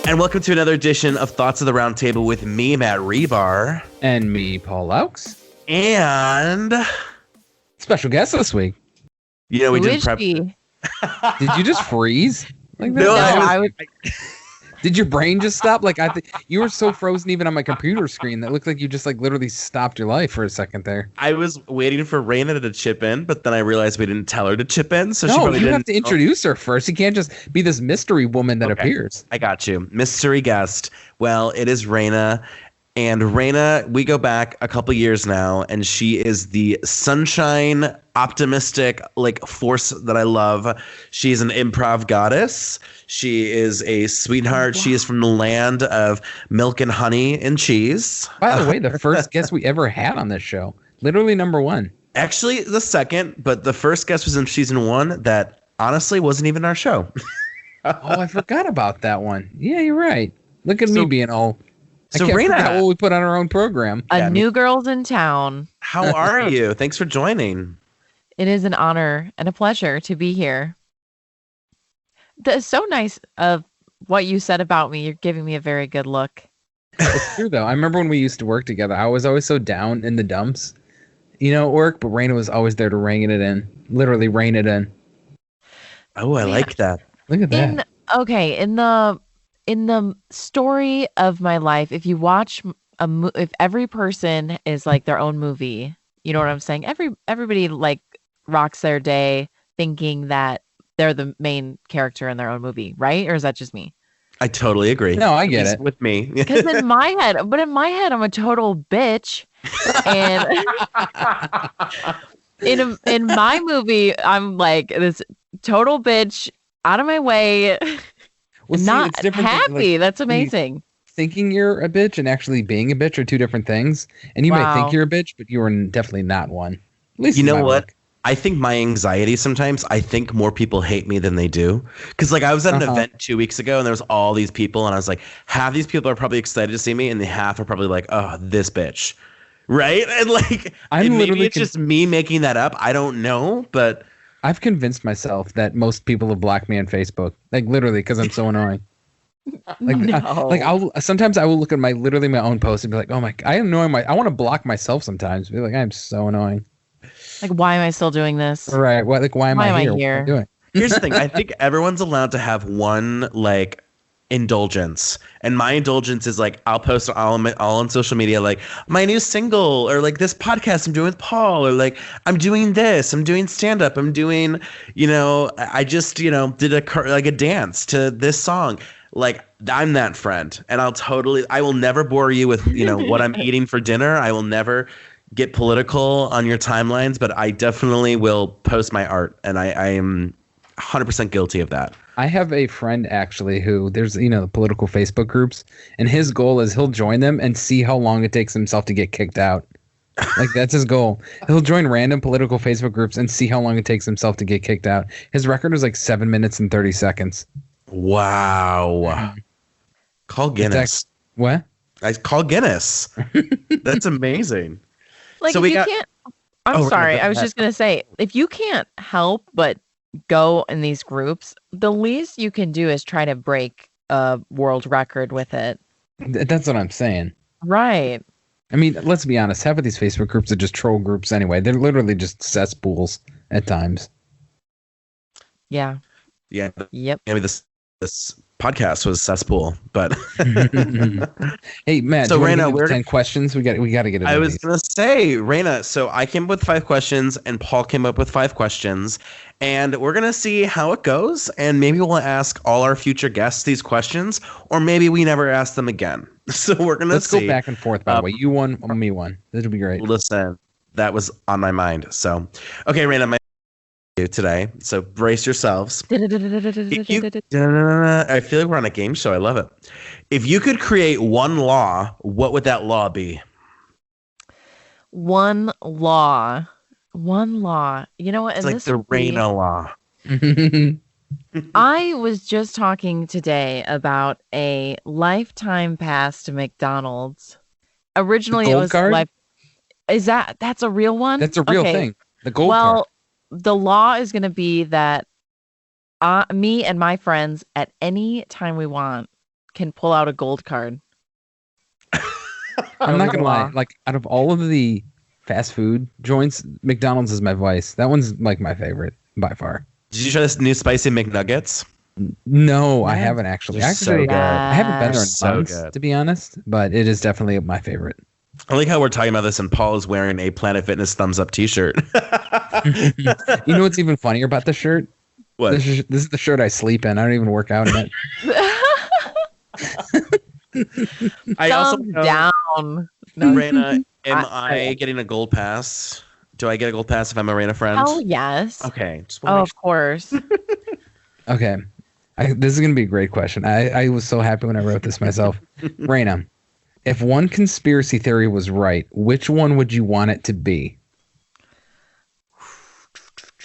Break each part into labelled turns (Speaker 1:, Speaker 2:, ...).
Speaker 1: And welcome to another edition of Thoughts of the Round Table with me, Matt Rebar.
Speaker 2: And me, Paul Laux.
Speaker 1: And
Speaker 2: special guest this week.
Speaker 1: You know, we
Speaker 3: Who
Speaker 1: did
Speaker 3: is
Speaker 1: prep.
Speaker 3: she?
Speaker 2: Did you just freeze? Like that?
Speaker 1: No,
Speaker 3: I was
Speaker 2: Did your brain just stop? Like you were so frozen even on my computer screen that looked like you just like literally stopped your life for a second there.
Speaker 1: I was waiting for Raina to chip in, but then I realized we didn't tell her to chip in, so she
Speaker 2: No,
Speaker 1: probably
Speaker 2: you
Speaker 1: didn't.
Speaker 2: have to introduce her first. You can't just be this mystery woman that
Speaker 1: Okay.
Speaker 2: appears.
Speaker 1: I got you. Mystery guest. Well, it is Raina. And Raina, we go back a couple years now, and she is the sunshine, optimistic, like force that I love. She's an improv goddess. She is a sweetheart.
Speaker 3: Wow.
Speaker 1: She is from the land of milk and honey and cheese.
Speaker 2: By the way, the first guest we ever had on this show. Literally number one.
Speaker 1: Actually, the second, but the first guest was in season 1 that honestly wasn't even our show.
Speaker 2: Oh, I forgot about that one. Yeah, you're right. Look at me being all...
Speaker 1: So
Speaker 2: I can't
Speaker 1: Raina,
Speaker 2: forget what we put on our own program.
Speaker 3: a new girl's in town.
Speaker 1: how are you? Thanks for joining.
Speaker 3: It is an honor and a pleasure to be here. That's so nice of what you said about me. You're giving me a very good look.
Speaker 2: It's true, though. I remember when we used to work together, I was always so down in the dumps, at work, but Raina was always there to rein it in. Literally rein it in.
Speaker 1: Oh, I like that.
Speaker 2: Look at that.
Speaker 3: In the story of my life, if you watch if every person is like their own movie, you know what I'm saying? Everybody like rocks their day thinking that they're the main character in their own movie, right? Or is that just me?
Speaker 1: I totally agree.
Speaker 2: No, I get
Speaker 1: At least
Speaker 2: it.
Speaker 1: with me.
Speaker 3: Because in my head, I'm a total bitch, and in my movie, I'm like this total bitch, out of my way,
Speaker 2: Well, see,
Speaker 3: not
Speaker 2: it's different than,
Speaker 3: happy.
Speaker 2: like,
Speaker 3: That's amazing.
Speaker 2: thinking you're a bitch and actually being a bitch are two different things. And you might
Speaker 3: Wow.
Speaker 2: think you're a bitch, but you are definitely not one. At least
Speaker 1: You
Speaker 2: in
Speaker 1: know
Speaker 2: my
Speaker 1: what?
Speaker 2: book.
Speaker 1: I think my anxiety sometimes, I think more people hate me than they do. Because like I was at an event 2 weeks ago and there was all these people and I was like, half these people are probably excited to see me and the half are probably like, oh, this bitch. Right? And like,
Speaker 2: I'm
Speaker 1: maybe
Speaker 2: literally
Speaker 1: it's just me making that up. I don't know, but
Speaker 2: I've convinced myself that most people have blocked me on Facebook. Like literally because I'm so annoying. Like,
Speaker 3: No.
Speaker 2: I'll sometimes I will look at my own post and be like, oh my, I want to block myself sometimes. Be like, I'm so annoying.
Speaker 3: Like, why am I still doing this?
Speaker 2: Right. What? Like, why am I here? What am I doing?
Speaker 1: here's the thing. I think everyone's allowed to have one like indulgence, and my indulgence is like I'll post all on social media like my new single or like this podcast I'm doing with Paul or like I'm doing this, I'm doing stand up, I'm doing I just did a dance to this song. Like I'm that friend, and I will never bore you with what I'm eating for dinner. I will never get political on your timelines, but I definitely will post my art, and I am 100% guilty of that.
Speaker 2: I have a friend actually who there's the political Facebook groups, and his goal is he'll join them and see how long it takes himself to get kicked out. Like that's his goal. He'll join random political Facebook groups and see how long it takes himself to get kicked out. His record is like 7 minutes and 30 seconds.
Speaker 1: Wow. Call Guinness.
Speaker 2: What?
Speaker 1: I call Guinness. That's amazing.
Speaker 3: Like,
Speaker 1: So
Speaker 3: if
Speaker 1: we
Speaker 3: you
Speaker 1: got-
Speaker 3: can't. I'm
Speaker 1: Oh,
Speaker 3: sorry.
Speaker 1: go
Speaker 3: I was
Speaker 1: ahead.
Speaker 3: just gonna say, if you can't help but go in these groups, the least you can do is try to break a world record with it.
Speaker 2: That's what I'm saying.
Speaker 3: Right.
Speaker 2: I mean, let's be honest. Half of these Facebook groups are just troll groups anyway. They're literally just cesspools at times.
Speaker 3: Yeah.
Speaker 1: Yeah.
Speaker 3: Yep.
Speaker 1: I mean, this podcast was cesspool, but
Speaker 2: Hey, Matt.
Speaker 1: So,
Speaker 2: do you wanna
Speaker 1: Raina,
Speaker 2: get into
Speaker 1: we're-
Speaker 2: 10 questions. We got to get it.
Speaker 1: I was going to say, Raina, so I came up with 5 questions and Paul came up with 5 questions, and we're going to see how it goes. And maybe we'll ask all our future guests these questions, or maybe we never ask them again. So we're going to
Speaker 2: Let's
Speaker 1: see.
Speaker 2: go back and forth. By the way, you won, me one. This would be great.
Speaker 1: Listen, that was on my mind. So, okay, Raina, my today. So brace yourselves. If you- I feel like we're on a game show. I love it. If you could create one law, what would that law be?
Speaker 3: One law. You know what?
Speaker 1: It's
Speaker 3: And
Speaker 1: like
Speaker 3: this
Speaker 1: the
Speaker 3: would be-
Speaker 1: Raina law.
Speaker 3: I was just talking today about a lifetime pass to McDonald's. Originally, it
Speaker 2: gold
Speaker 3: was
Speaker 2: card?
Speaker 3: that's a real one?
Speaker 2: That's a real
Speaker 3: Okay.
Speaker 2: thing. The gold
Speaker 3: Well,
Speaker 2: card.
Speaker 3: the law is going to be that me and my friends at any time we want can pull out a gold card.
Speaker 2: I'm not gonna lie.
Speaker 3: Wow.
Speaker 2: Like out of all of the fast food joints, McDonald's is my vice. That one's like my favorite by far.
Speaker 1: Did you try this new spicy McNuggets?
Speaker 2: No, I
Speaker 3: Yes.
Speaker 2: haven't actually.
Speaker 1: They're so good.
Speaker 2: I haven't been there in
Speaker 1: So
Speaker 2: months,
Speaker 1: good.
Speaker 2: to be honest, but it is definitely my favorite.
Speaker 1: I like how we're talking about this and Paul is wearing a Planet Fitness thumbs up t-shirt.
Speaker 2: You know what's even funnier about this shirt?
Speaker 1: What?
Speaker 2: This is the shirt I sleep in. I don't even work out in it.
Speaker 1: I also
Speaker 3: Thumbs
Speaker 1: know,
Speaker 3: down. No.
Speaker 1: Raina, am
Speaker 3: I-
Speaker 1: I getting a gold pass? Do I get a gold pass if I'm a Raina friend?
Speaker 3: Oh yes.
Speaker 1: Okay. Just
Speaker 3: Oh,
Speaker 1: wanna
Speaker 3: of course.
Speaker 2: Okay. This is going to be a great question. I was so happy when I wrote this myself. Raina, if one conspiracy theory was right, which one would you want it to be?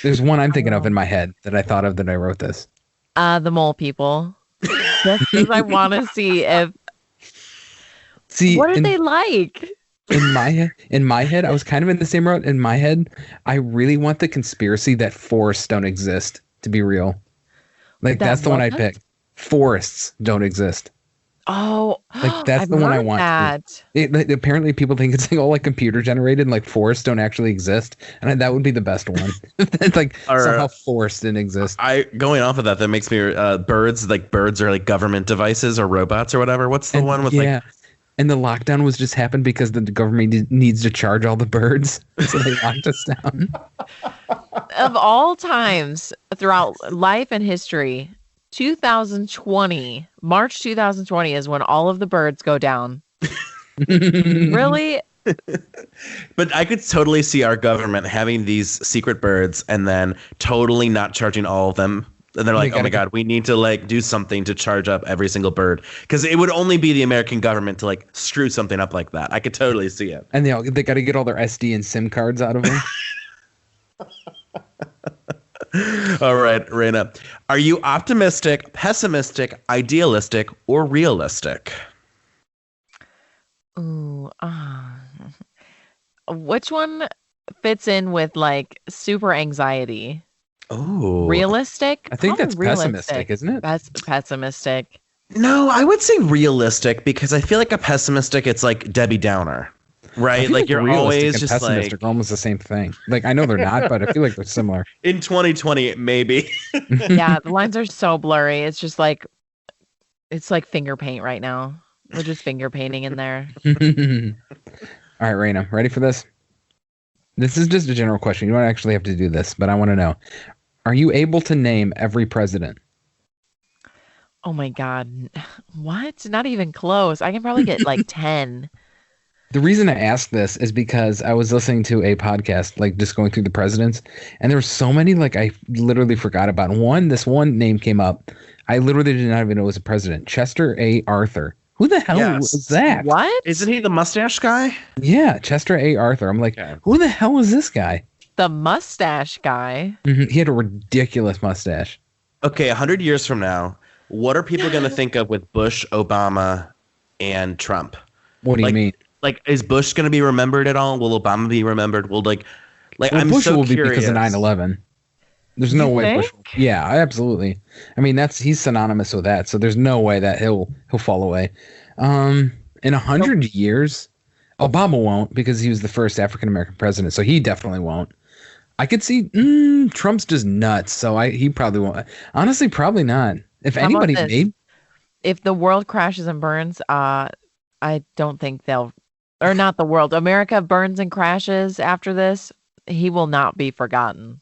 Speaker 2: There's one I'm thinking of in my head that I thought of that I wrote this.
Speaker 3: The mole people. Just because I want to see if
Speaker 2: See,
Speaker 3: what are they like?
Speaker 2: in my head, I was kind of in the same route. In my head, I really want the conspiracy that forests don't exist to be real. Like
Speaker 3: That
Speaker 2: that's the one I
Speaker 3: what?
Speaker 2: picked. Forests don't exist.
Speaker 3: Oh,
Speaker 2: Like, that's
Speaker 3: I've
Speaker 2: the one I
Speaker 3: heard
Speaker 2: want to.
Speaker 3: that.
Speaker 2: Apparently, people think it's like all like computer generated, and like forests don't actually exist, and that would be the best one. It's like
Speaker 1: Or-
Speaker 2: somehow forests didn't exist.
Speaker 1: Going off of that makes me birds are like government devices or robots or whatever. What's the
Speaker 2: And,
Speaker 1: one with
Speaker 2: yeah, and the lockdown was just happened because the government needs to charge all the birds, so they locked us down.
Speaker 3: Of all times throughout life and history, 2020, March 2020 is when all of the birds go down. Really?
Speaker 1: But I could totally see our government having these secret birds and then totally not charging all of them. And they're like, oh my God, we need to like do something to charge up every single bird. Because it would only be the American government to like screw something up like that. I could totally see it.
Speaker 2: And they got to get all their SD and SIM cards out of them.
Speaker 1: All right, Raina. Are you optimistic, pessimistic, idealistic, or realistic?
Speaker 3: Ooh, which one fits in with like super anxiety?
Speaker 1: Oh.
Speaker 3: Realistic?
Speaker 2: I think that's
Speaker 3: Probably
Speaker 2: pessimistic, isn't it?
Speaker 3: That's pessimistic.
Speaker 1: No, I would say realistic because I feel like a pessimistic, it's like Debbie Downer,
Speaker 2: I
Speaker 1: right?
Speaker 2: feel
Speaker 1: Like you're
Speaker 2: realistic
Speaker 1: always
Speaker 2: and
Speaker 1: just
Speaker 2: pessimistic
Speaker 1: like
Speaker 2: are almost the same thing. Like I know they're not, but I feel like they're similar.
Speaker 1: in 2020, maybe.
Speaker 3: Yeah, the lines are so blurry. It's like finger paint right now. We're just finger painting in there.
Speaker 2: All right, Raina, ready for this? This is just a general question. You don't actually have to do this, but I want to know. Are you able to name every president?
Speaker 3: Oh my God. What? Not even close. I can probably get like 10.
Speaker 2: The reason I asked this is because I was listening to a podcast, like just going through the presidents, and there were so many, like I literally forgot about. This one name came up. I literally did not even know it was a president. Chester A. Arthur. Who the hell
Speaker 1: Yes.
Speaker 2: was that?
Speaker 3: What?
Speaker 1: Isn't he the mustache guy?
Speaker 2: Yeah, Chester A. Arthur. I'm like,
Speaker 1: Okay.
Speaker 2: who the hell is this guy?
Speaker 3: The mustache guy.
Speaker 2: He had a ridiculous mustache.
Speaker 1: Okay, 100 years from now, what are people going to think of with Bush, Obama, and Trump?
Speaker 2: What do you
Speaker 1: Like,
Speaker 2: mean?
Speaker 1: Like, is Bush going to be remembered at all? Will Obama be remembered? Will
Speaker 2: Well,
Speaker 1: I'm
Speaker 2: Bush
Speaker 1: so
Speaker 2: will be
Speaker 1: curious.
Speaker 2: because of 9/11. There's no
Speaker 3: You
Speaker 2: way
Speaker 3: think?
Speaker 2: Bush. Yeah, absolutely. I mean, he's synonymous with that. So there's no way that he'll fall away. In 100 years, Obama won't because he was the first African American president. So he definitely won't. I could see Trump's just nuts. So he probably won't. Honestly, probably not. If
Speaker 3: How about
Speaker 2: anybody
Speaker 3: this?
Speaker 2: made,
Speaker 3: If the world crashes and burns, I don't think they'll, or not the world, America burns and crashes after this, he will not be forgotten.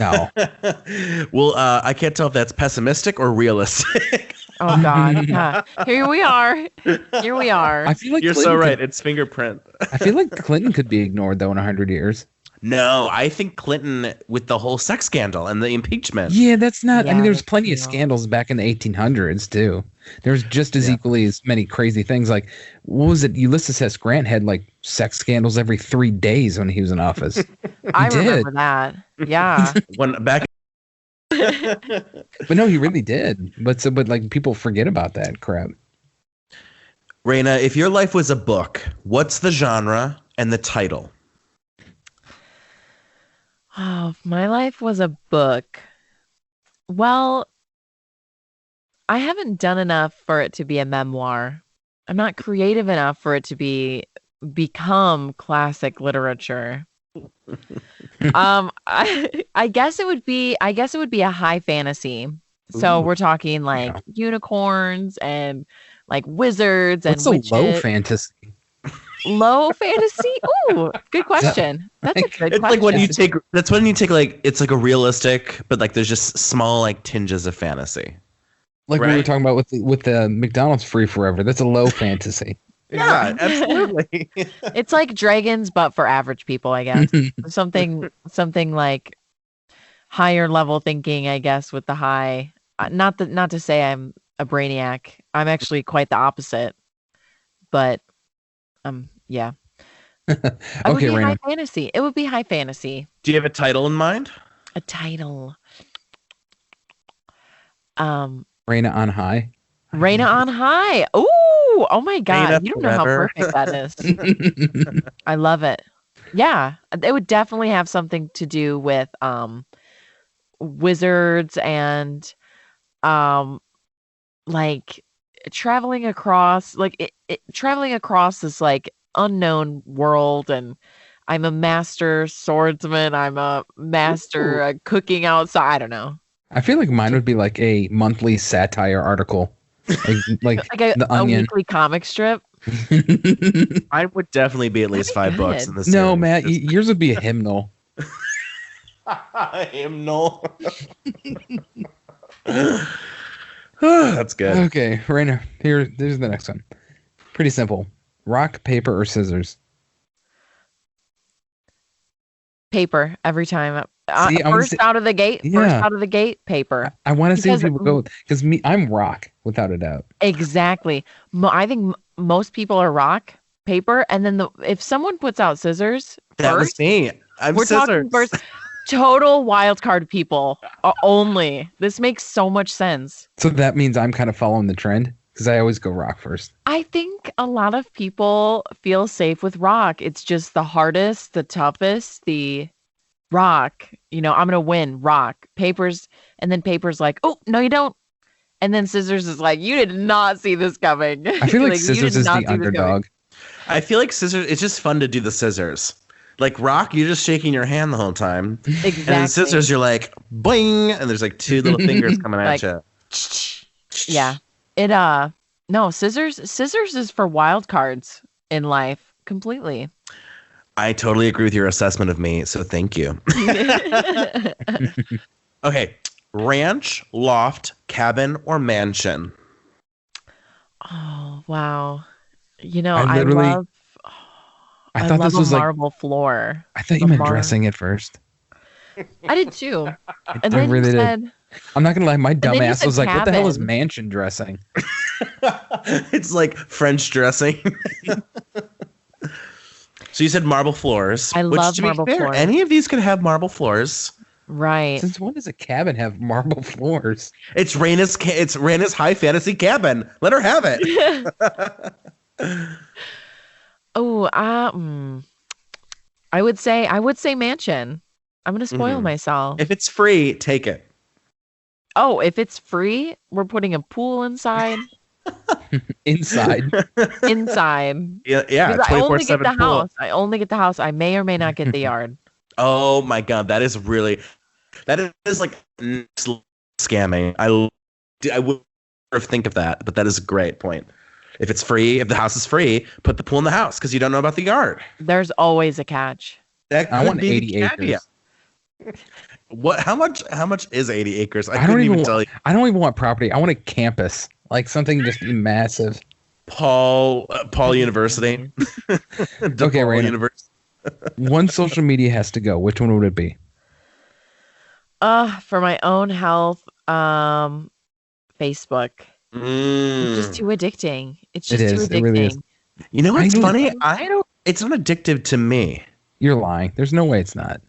Speaker 2: no.
Speaker 1: Well, I can't tell if that's pessimistic or realistic.
Speaker 3: Oh God. Yeah. Here we are. Here we are.
Speaker 2: I feel like
Speaker 1: You're so
Speaker 2: Clinton
Speaker 1: right. It's fingerprint.
Speaker 2: I feel like Clinton could be ignored though in 100 years.
Speaker 1: No, I think Clinton with the whole sex scandal and the impeachment.
Speaker 2: Yeah, that's not. I
Speaker 3: Yeah,
Speaker 2: mean, there's
Speaker 3: that's
Speaker 2: plenty of
Speaker 3: true.
Speaker 2: scandals back in the 1800s too. There's just as
Speaker 1: Yeah.
Speaker 2: equally as many crazy things. Like, what was it? Ulysses S. Grant had like sex scandals every 3 days when he was in office.
Speaker 3: I
Speaker 2: did.
Speaker 3: remember that. Yeah.
Speaker 1: When back
Speaker 2: But no, he really did. But like people forget about that crap.
Speaker 1: Raina, if your life was a book, what's the genre and the title?
Speaker 3: Oh, if my life was a book. Well, I haven't done enough for it to be a memoir. I'm not creative enough for it to become classic literature. I guess it would be a high fantasy. So
Speaker 1: Ooh.
Speaker 3: we're talking like
Speaker 2: Yeah.
Speaker 3: unicorns and like wizards
Speaker 2: What's
Speaker 3: and
Speaker 2: a low
Speaker 3: witches.
Speaker 2: fantasy?
Speaker 3: Low fantasy? Ooh, good question. That's a
Speaker 2: like-
Speaker 3: good
Speaker 1: It's
Speaker 3: question.
Speaker 1: like when you take. That's when you take like it's like a realistic, but like there's just small like tinges of fantasy.
Speaker 2: Like we were
Speaker 1: Right.
Speaker 2: talking about with the McDonald's free forever. That's a low fantasy.
Speaker 1: Yeah, absolutely.
Speaker 3: It's like dragons, but for average people, I guess. Something like higher level thinking, I guess, with the high. Not to say I'm a brainiac. I'm actually quite the opposite. But yeah. It would
Speaker 2: Okay,
Speaker 3: be high
Speaker 2: Raina.
Speaker 3: fantasy. It would be high fantasy.
Speaker 1: Do you have a title in mind?
Speaker 3: A title.
Speaker 2: Raina on high.
Speaker 3: Raina on high. Ooh, oh my God.
Speaker 1: Raina
Speaker 3: You don't know how
Speaker 1: forever.
Speaker 3: perfect that is. I love it. Yeah. It would definitely have something to do with wizards and like traveling across traveling across this like unknown world, and I'm a master swordsman. I'm a master cooking outside. I don't know.
Speaker 2: I feel like mine would be like a monthly satire article. Like
Speaker 3: Like a
Speaker 2: The Onion.
Speaker 3: weekly comic strip.
Speaker 1: I would definitely be at least
Speaker 3: That'd
Speaker 1: 5
Speaker 3: be
Speaker 1: books
Speaker 3: good.
Speaker 1: in this.
Speaker 2: No, Matt, yours would be a hymnal.
Speaker 1: Hymnal. That's good.
Speaker 2: Okay, Raina, here's the next one. Pretty simple. Rock, paper, or scissors?
Speaker 3: Paper every time.
Speaker 2: See, I wanna
Speaker 3: First
Speaker 2: see-
Speaker 3: out of the gate. First
Speaker 2: Yeah.
Speaker 3: out of the gate, paper.
Speaker 2: I want to see if
Speaker 3: Because-
Speaker 2: people go because I'm rock without a doubt.
Speaker 3: Exactly. I think most people are rock, paper, and then if someone puts out scissors,
Speaker 1: That was
Speaker 3: first,
Speaker 1: me. I'm
Speaker 3: we're
Speaker 1: scissors.
Speaker 3: talking first. Total wild card people only. This makes so much sense.
Speaker 2: So that means I'm kind of following the trend because I always go rock first.
Speaker 3: I think a lot of people feel safe with rock. It's just the hardest, the toughest, the rock. I'm going to win rock. Paper's, and then paper's like, oh, no, you don't. And then scissors is like, you did not see this coming.
Speaker 2: I feel like
Speaker 3: you
Speaker 2: scissors
Speaker 3: did
Speaker 2: is
Speaker 3: not
Speaker 2: the
Speaker 3: see this coming.
Speaker 2: underdog.
Speaker 1: I feel like scissors. It's just fun to do the scissors. Like rock, you're just shaking your hand the whole time.
Speaker 3: Exactly.
Speaker 1: And then scissors, you're like boing, and there's like 2 little fingers coming at
Speaker 3: Like-
Speaker 1: you.
Speaker 3: Yeah. No, scissors is for wild cards in life completely.
Speaker 1: I totally agree with your assessment of me, so thank you. Okay, ranch, loft, cabin, or mansion?
Speaker 3: Oh, wow.
Speaker 2: I
Speaker 3: I
Speaker 2: literally-
Speaker 3: love
Speaker 2: I thought
Speaker 3: love
Speaker 2: this was
Speaker 3: a
Speaker 2: like
Speaker 3: marble floor.
Speaker 2: I thought you
Speaker 3: the
Speaker 2: meant
Speaker 3: mar-
Speaker 2: dressing at first.
Speaker 3: I did too. And
Speaker 2: I
Speaker 3: then
Speaker 2: really
Speaker 3: you
Speaker 2: did.
Speaker 3: said
Speaker 2: I'm not gonna lie, my dumb
Speaker 3: then you
Speaker 2: ass
Speaker 3: said
Speaker 2: was like, "What the hell is
Speaker 3: cabin.
Speaker 2: mansion dressing?"
Speaker 1: It's like French dressing. So you said marble flours.
Speaker 3: I
Speaker 1: which,
Speaker 3: love
Speaker 1: to be
Speaker 3: marble
Speaker 1: fair,
Speaker 3: floors.
Speaker 1: Any of these could have marble floors.
Speaker 3: right.
Speaker 2: Since when does a cabin have marble floors?
Speaker 1: It's Raina's high fantasy cabin. Let her have it.
Speaker 3: Oh, I would say mansion. I'm gonna spoil
Speaker 1: Mhm.
Speaker 3: myself.
Speaker 1: If it's free, take it.
Speaker 3: Oh, if it's free, we're putting a pool inside.
Speaker 2: Inside.
Speaker 1: Yeah,
Speaker 3: Because I only get
Speaker 1: 24/7
Speaker 3: the
Speaker 1: pool.
Speaker 3: house. I only get the house. I may or may not get the yard.
Speaker 1: Oh my god, that is like next level scamming. I would never think of that, but that is a great point. If it's free, if the house is free, put the pool in the house because you don't know about the yard.
Speaker 3: There's always a catch.
Speaker 1: That
Speaker 2: I
Speaker 1: could
Speaker 2: want
Speaker 1: be
Speaker 2: 80
Speaker 1: the caveat.
Speaker 2: acres.
Speaker 1: What? How much is 80 acres? I
Speaker 2: I
Speaker 1: couldn't
Speaker 2: don't
Speaker 1: even
Speaker 2: even
Speaker 1: tell you.
Speaker 2: I don't even want property. I want a campus. Like something just massive.
Speaker 1: Paul University.
Speaker 2: Okay,
Speaker 1: DePaul
Speaker 2: Raina.
Speaker 1: University.
Speaker 2: One social media has to go. Which one would it be?
Speaker 3: For my own health, Facebook. It's just too addicting. It's
Speaker 2: It
Speaker 3: just too
Speaker 2: is.
Speaker 3: addicting.
Speaker 2: It really is.
Speaker 1: You know what's
Speaker 2: I know-
Speaker 1: funny? I don't. It's not addictive to me.
Speaker 2: You're lying. There's no way it's not.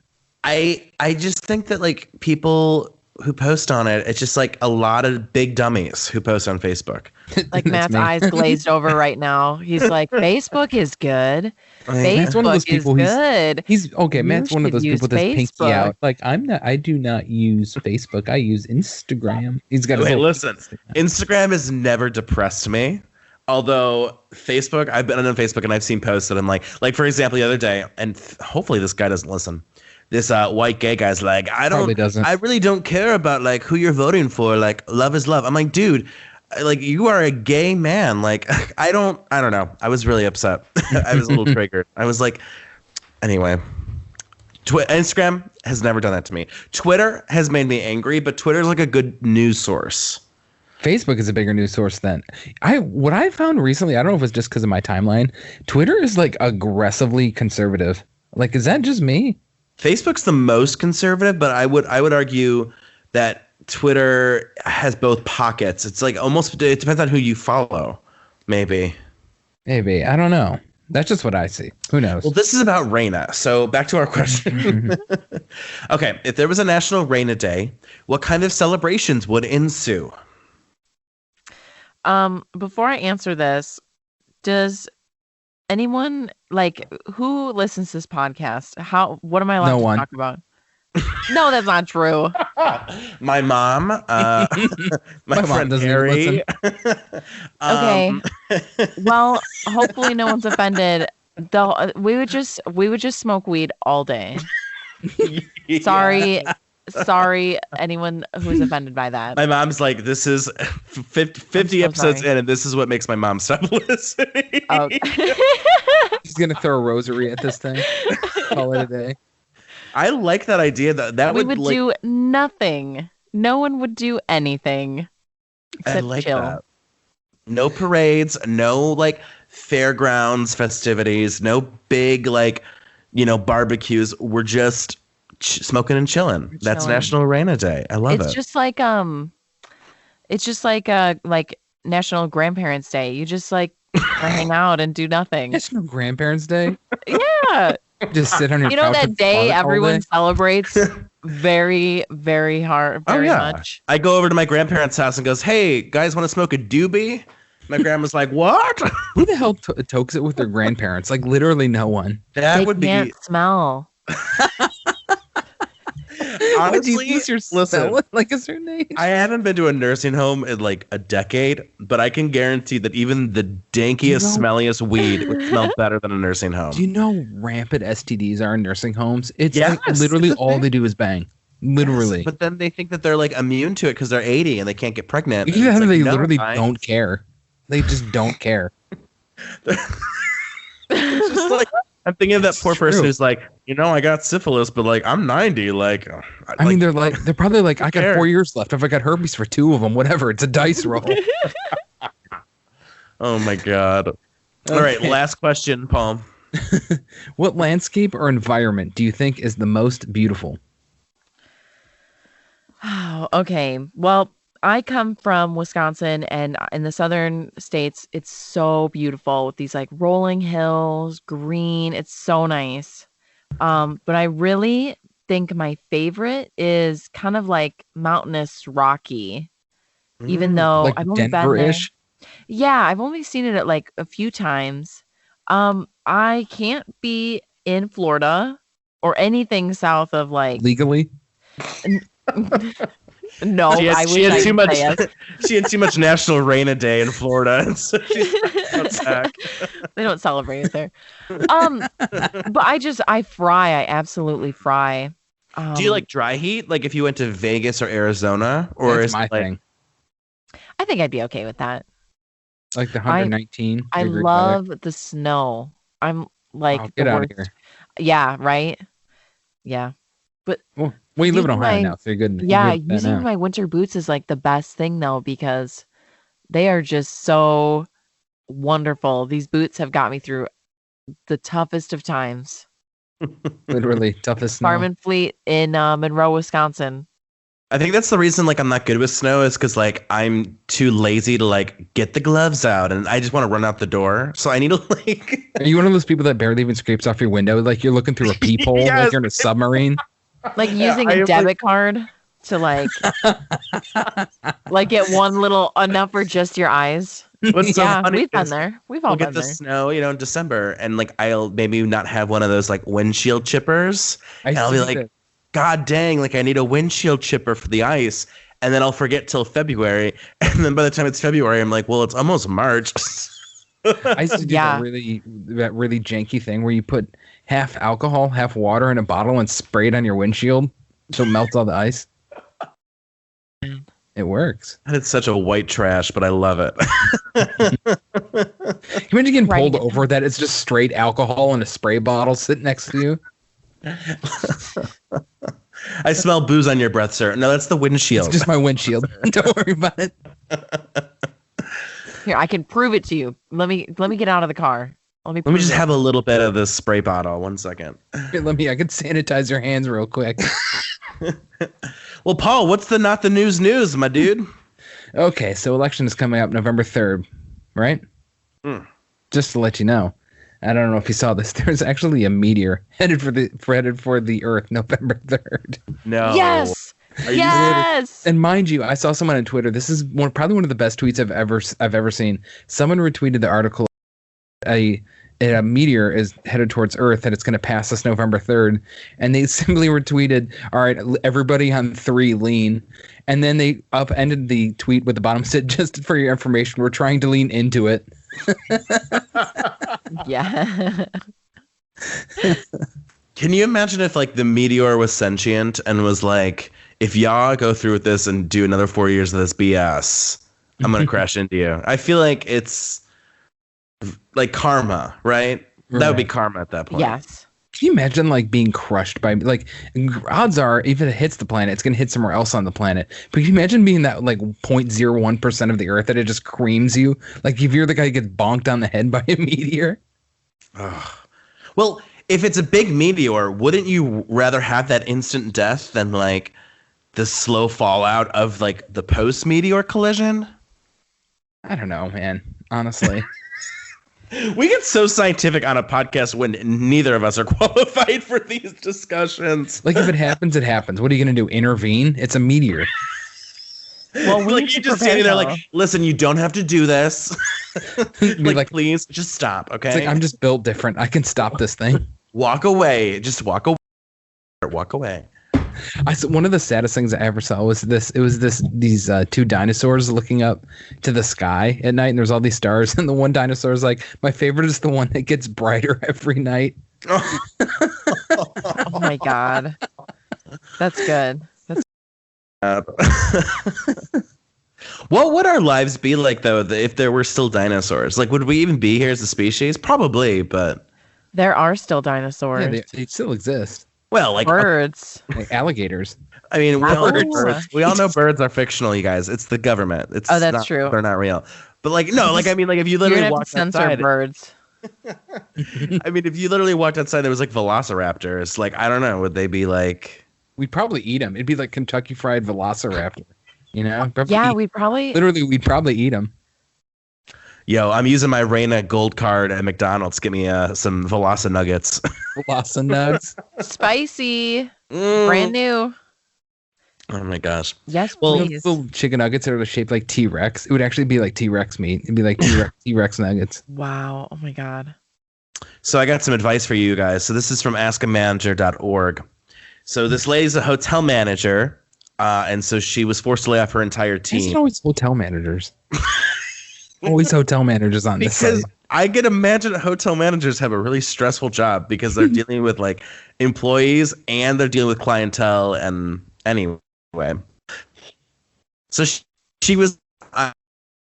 Speaker 1: I just think that like people who post on it. It's just like a lot of big dummies who post on Facebook.
Speaker 3: Like Matt's eyes glazed over right now. He's like, Facebook is good.
Speaker 2: Matt's one of those
Speaker 3: Facebook is
Speaker 2: people.
Speaker 3: good.
Speaker 2: He's okay.
Speaker 3: You
Speaker 2: Matt's one of
Speaker 3: should
Speaker 2: those
Speaker 3: use
Speaker 2: people that's pinky
Speaker 3: Facebook.
Speaker 2: out. Like I'm not. I do not use Facebook. I use Instagram. He's got.
Speaker 1: Wait, listen. Instagram has never depressed me. Although Facebook, I've been on Facebook and I've seen posts that I'm like for example, the other day, and hopefully this guy doesn't listen. This white gay guy's like, I really don't care about like who you're voting for. Like, love is love. I'm like, dude, like you are a gay man. Like, I don't know. I was really upset. I was a little triggered. I was like, anyway. Instagram has never done that to me. Twitter has made me angry, but Twitter's like a good news source.
Speaker 2: Facebook is a bigger news source than what I found recently. I don't know if it's just because of my timeline. Twitter is like aggressively conservative. Like, is that just me?
Speaker 1: Facebook's the most conservative, but I would argue that Twitter has both pockets. It's like almost, it depends on who you follow. Maybe.
Speaker 2: I don't know. That's just what I see. Who knows?
Speaker 1: Well, this is about Raina. So back to our question. Okay. If there was a National Raina Day, what kind of celebrations would ensue?
Speaker 3: Before I answer this, does anyone who listens to this podcast? What am I allowed to talk about? No, that's not true.
Speaker 1: My mom, my friend Harry.
Speaker 3: Okay. Well, hopefully no one's offended. We would just smoke weed all day.
Speaker 1: Yeah.
Speaker 3: Sorry, anyone who's offended by that.
Speaker 1: My mom's like, this is 50 episodes in, and this is what makes my mom stop listening.
Speaker 3: Oh.
Speaker 2: She's gonna throw a rosary at this thing. Call it a day.
Speaker 1: I like that idea. That
Speaker 3: we would do nothing. No one would do anything.
Speaker 1: I like that. No parades, no fairgrounds festivities, no big barbecues. We're just smoking and chilling. That's National Raina Day. I love it.
Speaker 3: It's just like National Grandparents Day. You just hang out and do nothing.
Speaker 2: National Grandparents Day.
Speaker 3: Yeah.
Speaker 2: Just sit on your couch.
Speaker 3: That day everyone celebrates very, very hard, very much.
Speaker 1: I go over to my grandparents' house and goes, "Hey, guys, want to smoke a doobie?" My grandma's like, "What?"
Speaker 2: Who the hell tokes it with their grandparents? Like literally no one.
Speaker 3: They can't smell.
Speaker 1: Honestly, listen,
Speaker 2: like a certain age.
Speaker 1: I haven't been to a nursing home in a decade, but I can guarantee that even the dankiest, smelliest weed would smell better than a nursing home.
Speaker 2: Do you know rampant STDs are in nursing homes? It's literally all they do is bang. Literally.
Speaker 1: Yes, but then they think that they're immune to it because they're 80 and they can't get pregnant.
Speaker 2: Yeah, they literally don't care. They just don't care.
Speaker 1: It's just I'm thinking of that poor person who's like, I got syphilis, but I'm 90.
Speaker 2: I mean, they're probably like, I got 4 years left. If I got herpes for 2 of them, whatever. It's a dice roll.
Speaker 1: Oh my God. Okay. All right. Last question, Paul.
Speaker 2: What landscape or environment do you think is the most beautiful?
Speaker 3: Oh, okay. Well, I come from Wisconsin, and in the southern states, it's so beautiful with these rolling hills, green. It's so nice. But I really think my favorite is kind of mountainous, rocky. Even though I've only been there. Yeah, I've only seen it at a few times. I can't be in Florida or anything south of
Speaker 1: legally.
Speaker 3: No,
Speaker 1: she had too much National Raina Day in Florida, and so she's back.
Speaker 3: They don't celebrate it there. But I fry. I absolutely fry.
Speaker 1: Do you like dry heat? Like if you went to Vegas or Arizona, or
Speaker 2: That's
Speaker 1: is
Speaker 2: my thing?
Speaker 3: I think I'd be okay with that.
Speaker 2: Like the 119.
Speaker 3: I love the snow. I'm
Speaker 2: get out of here.
Speaker 3: Yeah, right. Yeah, but
Speaker 2: you live in Ohio now, so you're good.
Speaker 3: Yeah, using my winter boots is the best thing though, because they are just so wonderful. These boots have got me through the toughest of times.
Speaker 2: Literally toughest snow.
Speaker 3: Farm and Fleet in Monroe, Wisconsin.
Speaker 1: I think that's the reason I'm not good with snow is because I'm too lazy to get the gloves out, and I just want to run out the door. So I need to
Speaker 2: Are you one of those people that barely even scrapes off your window? Like you're looking through a peephole,
Speaker 1: Yes.
Speaker 2: like you're in a submarine.
Speaker 3: Using a debit card. to like get one little enough for just your eyes.
Speaker 1: What's so
Speaker 3: Yeah,
Speaker 1: funny
Speaker 3: we've been
Speaker 1: is
Speaker 3: there. We've all
Speaker 1: we'll get
Speaker 3: been
Speaker 1: the
Speaker 3: there.
Speaker 1: snow, in December, and like I'll maybe not have one of those like windshield chippers,
Speaker 2: I
Speaker 1: and I'll be
Speaker 2: see
Speaker 1: like,
Speaker 2: that.
Speaker 1: God dang, like I need a windshield chipper for the ice, and then I'll forget till February, and then by the time it's February, I'm like, well, it's almost March.
Speaker 2: I used to do
Speaker 3: Yeah.
Speaker 2: that really janky thing where you put half alcohol, half water in a bottle and spray it on your windshield so it melts all the ice. It works.
Speaker 1: And it's such a white trash, but I love it.
Speaker 2: Can you imagine getting
Speaker 3: Right.
Speaker 2: pulled over that it's just straight alcohol in a spray bottle sitting next to you?
Speaker 1: I smell booze on your breath, sir. No, that's the windshield.
Speaker 2: It's just my windshield. Don't worry about it.
Speaker 3: Here, I can prove it to you. Let me get out of the car. Let me
Speaker 1: Let me just
Speaker 3: prove it.
Speaker 1: have a little bit of this spray bottle. 1 second.
Speaker 2: Here, I could sanitize your hands real quick.
Speaker 1: Well, Paul, what's the not the news, my dude?
Speaker 2: Okay, so election is coming up November 3rd, right?
Speaker 1: Hmm.
Speaker 2: Just to let you know. I don't know if you saw this. There's actually a meteor headed for the Earth November 3rd.
Speaker 1: No.
Speaker 3: Yes.
Speaker 1: Are you
Speaker 3: Yes.
Speaker 2: And mind you, I saw someone on Twitter. This is probably one of the best tweets I've ever seen. Someone retweeted the article. A meteor is headed towards Earth and it's going to pass us November 3rd. And they simply retweeted, all right, everybody on 3 lean. And then they upended the tweet with the bottom said, just for your information, we're trying to lean into it.
Speaker 3: Yeah.
Speaker 1: Can you imagine if like the meteor was sentient and was like, if y'all go through with this and do another 4 years of this BS, I'm gonna crash into you. I feel like it's like karma, right? That would be karma at that point.
Speaker 3: Yes.
Speaker 2: Can you imagine like being crushed by like odds are even if it hits the planet, it's gonna hit somewhere else on the planet. But can you imagine being that like 0.01% of the Earth that it just creams you? Like if you're the guy who gets bonked on the head by a meteor.
Speaker 1: Well, if it's a big meteor, wouldn't you rather have that instant death than like the slow fallout of like the post meteor collision?
Speaker 2: I don't know, man. Honestly.
Speaker 1: We get so scientific on a podcast when neither of us are qualified for these discussions.
Speaker 2: Like if it happens, it happens. What are you gonna do? Intervene? It's a meteor.
Speaker 3: Well, we
Speaker 1: Like
Speaker 3: need
Speaker 1: you
Speaker 3: to
Speaker 1: just
Speaker 3: prepare,
Speaker 1: standing there
Speaker 3: though.
Speaker 1: like, listen, you don't have to do this.
Speaker 2: Be
Speaker 1: like, please just stop, okay?
Speaker 2: It's like I'm just built different. I can stop this thing.
Speaker 1: Walk away. Just walk away. Walk away.
Speaker 2: One of the saddest things I ever saw was this. It was these 2 dinosaurs looking up to the sky at night, and there's all these stars. And the one dinosaur is like, my favorite is the one that gets brighter every night.
Speaker 3: Oh my god. That's good. That's
Speaker 1: What would our lives be like though if there were still dinosaurs? Like, would we even be here as a species? Probably, but
Speaker 3: there are still dinosaurs.
Speaker 2: Yeah, they still exist.
Speaker 1: well, like
Speaker 3: Birds.
Speaker 2: Like alligators.
Speaker 1: I mean, we all know
Speaker 3: Birds.
Speaker 1: birds. We all know birds are fictional, you guys. It's the government. It's
Speaker 3: Oh, that's
Speaker 1: not-
Speaker 3: true.
Speaker 1: They're not real. But like, no, like I mean, like if you
Speaker 3: You're
Speaker 1: literally
Speaker 3: gonna have to
Speaker 1: walked
Speaker 3: censor
Speaker 1: outside,
Speaker 3: birds.
Speaker 1: I mean, if you literally walked outside, there was like velociraptors. Like, I don't know, would they be like?
Speaker 2: We'd probably eat them. It'd be like Kentucky Fried Velociraptor. You know?
Speaker 3: Yeah, we'd probably.
Speaker 2: We'd probably eat them.
Speaker 1: Yo, I'm using my Raina gold card at McDonald's. Get me some Veloci nuggets.
Speaker 2: Velocinugs.
Speaker 3: Spicy. Brand new.
Speaker 1: Oh my gosh.
Speaker 3: Yes,
Speaker 1: Well,
Speaker 3: please.
Speaker 2: Little chicken nuggets that are shaped like T-Rex. It would actually be like T-Rex meat. It'd be like T-Rex nuggets.
Speaker 3: Wow. Oh my god.
Speaker 1: So I got some advice for you guys. So this is from askamanager.org. So this lady's a hotel manager, and so she was forced to lay off her entire
Speaker 2: Why is it
Speaker 1: team.
Speaker 2: always hotel managers? Always hotel managers on this
Speaker 1: Because
Speaker 2: site.
Speaker 1: I can imagine hotel managers have a really stressful job because they're dealing with like employees and they're dealing with clientele and anyway. So she was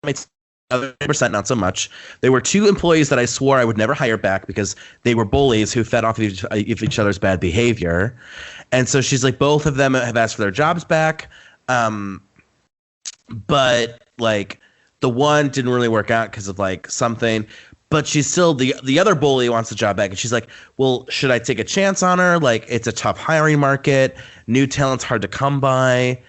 Speaker 1: 100% not so much. There were 2 employees that I swore I would never hire back because they were bullies who fed off of each other's bad behavior. And so she's like, both of them have asked for their jobs back. But like the one didn't really work out because of like something, but she's still the other bully wants the job back. And she's like, well, should I take a chance on her? Like, it's a tough hiring market. New talent's hard to come by.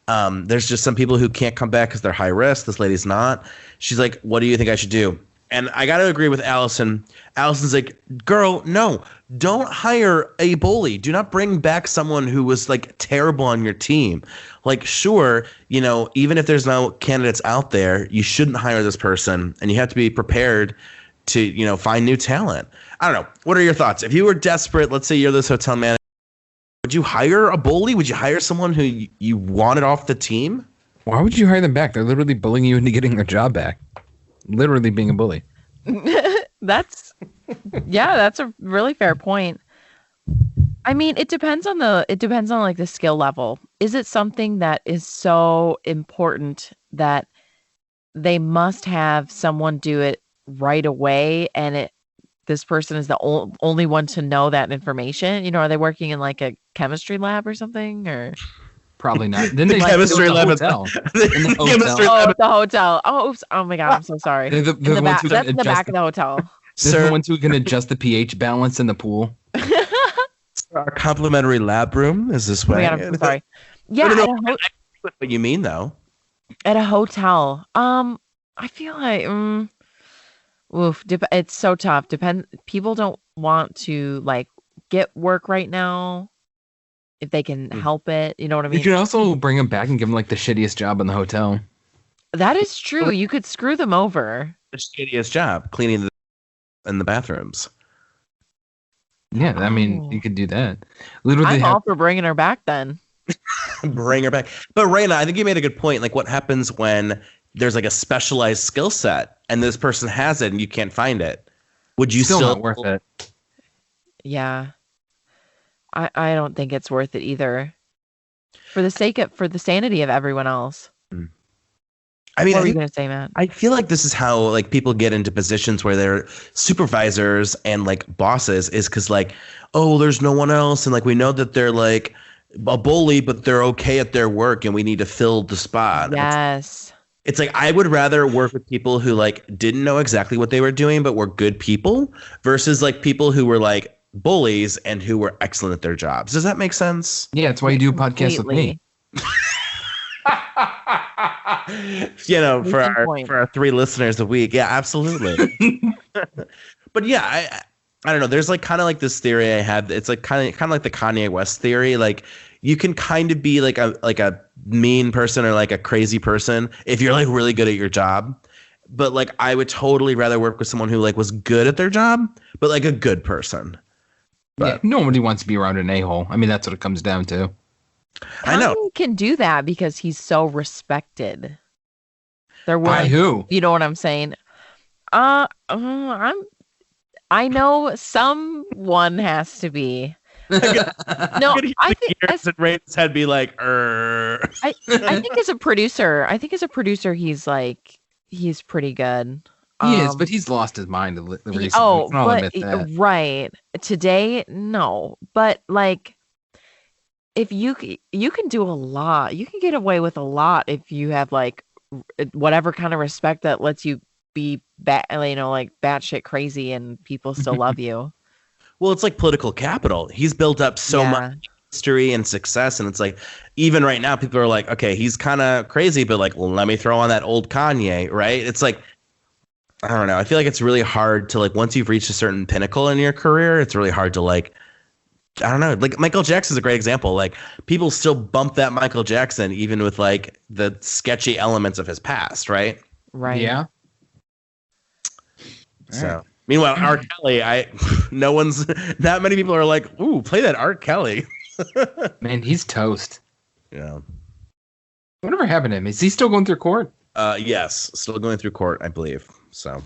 Speaker 1: There's just some people who can't come back because they're high risk. This lady's not. She's like, what do you think I should do? And I got to agree with Allison. Allison's like, girl, no, don't hire a bully. Do not bring back someone who was like terrible on your team. Like, sure, you know, even if there's no candidates out there, you shouldn't hire this person, and you have to be prepared to, you know, find new talent. I don't know. What are your thoughts? If you were desperate, let's say you're this hotel manager, would you hire a bully? Would you hire someone who you wanted off the team?
Speaker 2: Why would you hire them back? They're literally bullying you into getting their job back. Literally being a bully.
Speaker 3: That's a really fair point. I mean, it depends on like the skill level. Is it something that is so important that they must have someone do it right away, and this person is the only one to know that information? You know, are they working in like a chemistry lab or something, or?
Speaker 2: Probably not. Then they
Speaker 1: chemistry lab
Speaker 2: in the hotel.
Speaker 3: The hotel. Oh, oops. Oh my God, I'm so sorry.
Speaker 2: They're the
Speaker 3: in the back.
Speaker 2: ones who
Speaker 3: That's
Speaker 2: can
Speaker 3: in the
Speaker 2: adjust
Speaker 3: back of the hotel.
Speaker 2: They're the ones who can adjust the pH balance in the pool.
Speaker 1: Our complimentary lab room is this way.
Speaker 3: Oh my God, I'm so sorry. Yeah,
Speaker 1: I know what you mean though.
Speaker 3: At a hotel. I feel like it's so tough. People don't want to like get work right now if they can help it. You know what I mean?
Speaker 2: You can also bring them back and give them like the shittiest job in the hotel.
Speaker 3: That is true. You could screw them over.
Speaker 1: The shittiest job, cleaning in the bathrooms.
Speaker 2: Yeah, I mean, you could do that. Literally,
Speaker 3: I'm all for bringing her back then.
Speaker 1: Bring her back. But Raina, I think you made a good point. Like, what happens when there's like a specialized skill set and this person has it and you can't find it? Would you still
Speaker 2: not worth it?
Speaker 3: Yeah. I don't think it's worth it either. For the sanity of everyone else.
Speaker 1: I mean,
Speaker 3: what were you going to say, Matt?
Speaker 1: I feel like this is how like people get into positions where they're supervisors and like bosses, is because like, oh, there's no one else, and like we know that they're like a bully, but they're okay at their work, and we need to fill the spot.
Speaker 3: Yes.
Speaker 1: It's like I would rather work with people who like didn't know exactly what they were doing, but were good people, versus like people who were like bullies and who were excellent at their jobs. Does that make sense?
Speaker 2: Yeah, that's why you do a podcast with me.
Speaker 1: You know, for our 3 listeners a week. Yeah, absolutely. But yeah, I don't know. There's like kind of like this theory I have. It's like kind of like the Kanye West theory. Like you can kind of be like a mean person or like a crazy person if you're like really good at your job. But like I would totally rather work with someone who like was good at their job, but like a good person. But,
Speaker 2: yeah, nobody wants to be around an a-hole. I mean, that's what it comes down to.
Speaker 1: I know.
Speaker 3: Kanye can do that because he's so respected.
Speaker 2: By who?
Speaker 3: You know what I'm saying? I know someone has to be. No, I think
Speaker 1: and Ray's head be like,
Speaker 3: I think as a producer, he's pretty good.
Speaker 2: He is, but he's lost his mind recently.
Speaker 3: Right. Today, no. But like if you can do a lot. You can get away with a lot if you have like whatever kind of respect that lets you be like batshit crazy and people still love you.
Speaker 1: Well, it's like political capital. He's built up so much history and success, and it's like even right now people are like, okay, he's kind of crazy, but like, well, let me throw on that old Kanye, right? It's like, I don't know. I feel like it's really hard to like once you've reached a certain pinnacle in your career, it's really hard to like, I don't know. Like Michael Jackson's a great example. Like people still bump that Michael Jackson even with like the sketchy elements of his past, right?
Speaker 3: Right.
Speaker 2: Yeah.
Speaker 1: So meanwhile, R. Kelly, not many people are like, ooh, play that R. Kelly.
Speaker 2: Man, he's toast.
Speaker 1: Yeah.
Speaker 2: Whatever happened to him? Is he still going through court?
Speaker 1: Yes, still going through court, I believe. So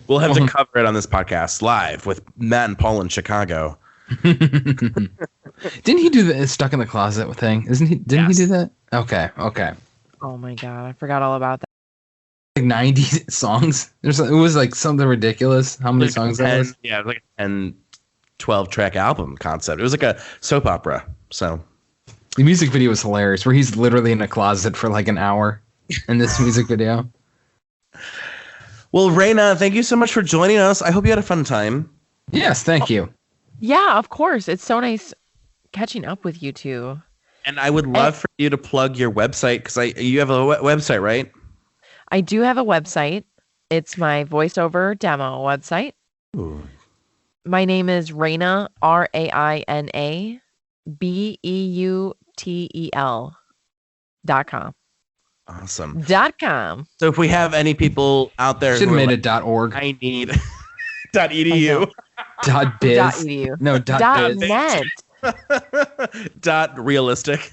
Speaker 1: we'll have to cover it on this podcast live with Matt and Paul in Chicago.
Speaker 2: Didn't he do the stuck in the closet thing? Didn't he do that? Okay.
Speaker 3: Oh my God, I forgot all about that.
Speaker 2: Like 90 songs. It was like something ridiculous. How many songs that was?
Speaker 1: Yeah, it was like a 10, 12 track album concept. It was like a soap opera. So
Speaker 2: the music video was hilarious, where he's literally in a closet for like an hour in this music video.
Speaker 1: Well, Raina, thank you so much for joining us. I hope you had a fun time.
Speaker 2: Yes, thank you.
Speaker 3: Yeah, of course. It's so nice catching up with you two.
Speaker 1: And I would love for you to plug your website, because you have a website, right?
Speaker 3: I do have a website. It's my voiceover demo website.
Speaker 1: Ooh.
Speaker 3: My name is Raina, Raina Beutel.com.
Speaker 1: Awesome.
Speaker 3: .com.
Speaker 1: So if we have any people out there
Speaker 2: Should
Speaker 1: who
Speaker 2: have
Speaker 1: are
Speaker 2: made
Speaker 1: like,
Speaker 2: it .org.
Speaker 1: I need .edu.
Speaker 2: .biz.
Speaker 3: .edu.
Speaker 2: No, .biz.
Speaker 3: .net.
Speaker 1: .realistic.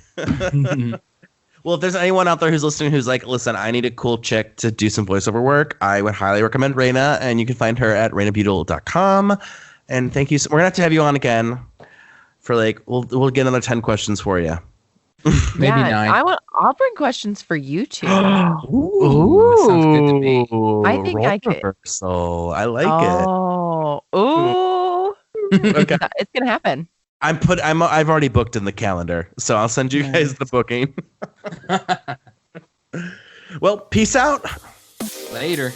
Speaker 1: Well, if there's anyone out there who's listening who's like, listen, I need a cool chick to do some voiceover work, I would highly recommend Raina, and you can find her at rainabeutel.com. And thank you. We're gonna have to have you on again for like we'll get another 10 questions for you.
Speaker 2: Maybe 9.
Speaker 3: I'll bring questions for you too.
Speaker 2: Ooh, sounds good to me.
Speaker 3: I think
Speaker 1: role
Speaker 3: I could.
Speaker 1: reversal. I like
Speaker 3: Oh, ooh.
Speaker 1: it. Okay.
Speaker 3: It's gonna happen.
Speaker 1: I've already booked in the calendar, so I'll send you guys the booking. Well, peace out.
Speaker 2: Later.